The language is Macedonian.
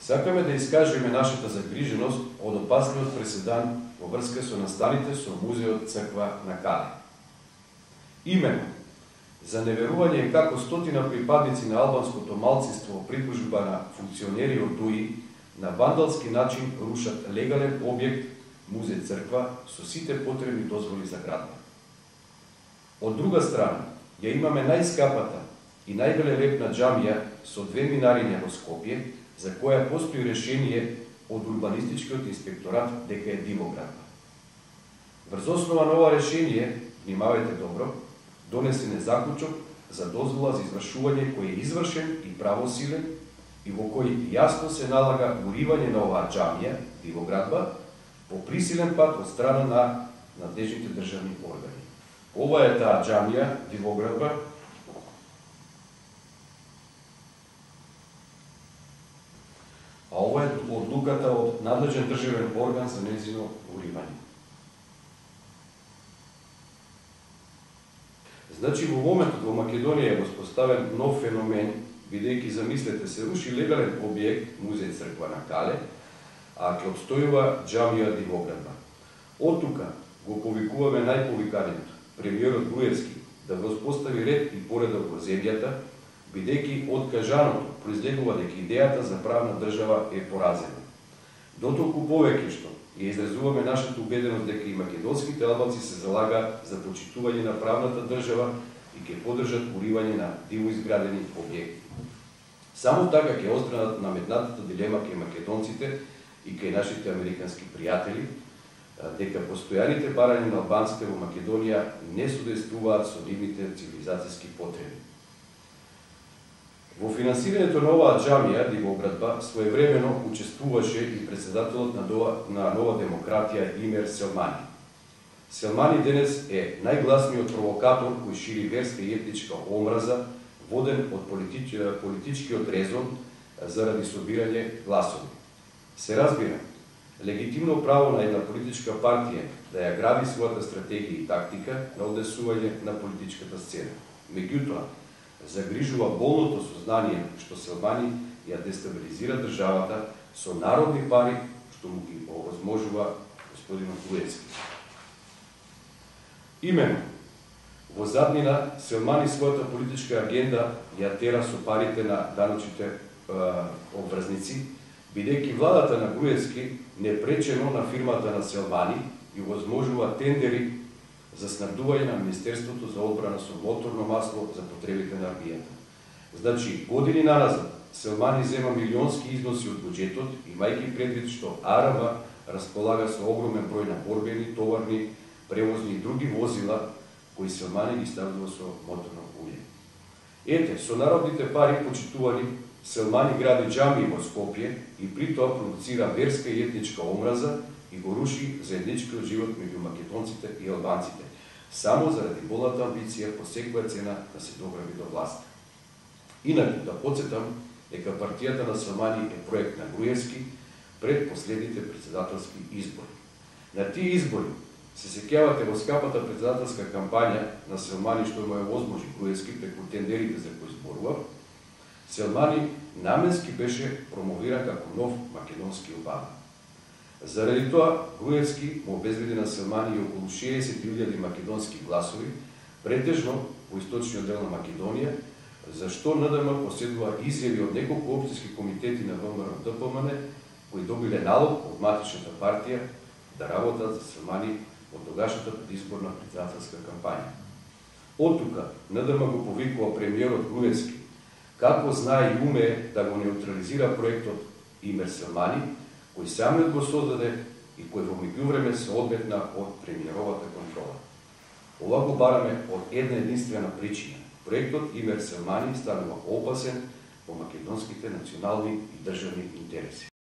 Сакаме да искажеме нашата загриженост од опасниот преседан во врска со настаните со музеот Црква на Кале. Именно, за неверување како стотина припадници на албанското малцинство во притужба на функционери од ДУИ на вандалски начин рушат легален објект музеј Црква со сите потребни дозволи за градба. Од друга страна, ја имаме најскапата и највелелепна џамија со 2 минариња во Скопје, за која постои решение од урбанистичкиот инспекторат дека е дивоградба. Врз основа на ова решение, внимавајте добро, донесен е заклучок за дозвола за извршување кој е извршен и правосилен и во кој јасно се налага уривање на оваа џамија, дивоградба, по присилен пат од страна на надлежните државни органи. Ова е таа џамија, дивоградба, а ова е одлуката од надлежен државен орган за нејзино уривање. Значи, во моментот во Македонија е воспоставен нов феномен, бидејќи, замислете, се руши легален објект, музеј Црква на Кале, а ќе обстојува џамија дивоградба. Од тука го повикуваме најповиканиот, премиерот Груевски, да воспостави ред и поредок во земјата, бидејќи од кажаното произлегува дека идејата за правна држава е поразена. Дотолку повеќе што ја изразуваме нашата убеденост дека и македонските албанци се залагаат за почитување на правната држава и ќе поддржат уривање на дивоизградени објекти. Само така ќе остранат наметнатата дилема кај македонците и кај нашите американски пријатели, дека постојаните барања на албанците во Македонија не судействуваат со нивните цивилизацијски потреби. Во финансирањето на оваа џамија, дивоградба, своевремено учествуваше и председателот на Нова демократија Имер Селмани. Селмани денес е најгласниот провокатор кој шири верска и етничка омраза, воден од политичкиот резон заради собирање гласови. Се разбира, легитимно право на една политичка партија да ја гради својата стратегија и тактика на однесување на политичката сцена. Меѓутоа, загрижува болното сознание што Селмани ја дестабилизира државата со народни пари, што му ги овозможува господинот Груевски. Именно, во заднина Селмани својата политичка агенда ја тера со парите на даночните обврзници, бидејќи владата на Груевски непречено на фирмата на Селмани и овозможува тендери за снабдување на Министерството за одбрана со моторно масло за потребите на армијата. Значи, години назад Селмани зема милионски износи од буџетот, имајќи предвид што АРМ располага со огромен број на борбени, товарни, превозни и други возила кои Селмани ги ставува со моторно улје. Ете, со народните пари почитувани, Селмани гради џамии во Скопје и при тоа продуцира верска и етничка омраза и го руши заедничкиот живот меѓу македонците и албанците, само заради голата амбиција по секоја цена да се дограби до власт. Инаку, да подсетам дека партијата на Селмани е проект на Груевски пред последните председателски избори. На тие избори се сеќавате во скапата председателска кампања на Селмани што му ја возможи Груевски преку тендерите за кои зборува, Селмани наменски беше промовиран како нов македонски Обама. Заради тоа, Груевски му обезбеди на Селмани и околу 60.000 македонски гласови, претежно по источниот дел на Македонија, за што НДМ поседува изјави од неколку општински комитети на ВМРО-ДПМН, кои добиле налог од матичната партија да работат за Селмани од тогашната предизборна председателска кампања. Од тука, НДМ го повикува премиерот Груевски, како знае и умее да го неутрализира проектот Имер Селмани, кој самиот го создаде и кој во меѓувреме се одметна од премиеровата контрола. Ова го бараме од една единствена причина. Проектот Имер Селмани станува опасен по македонските национални и државни интереси.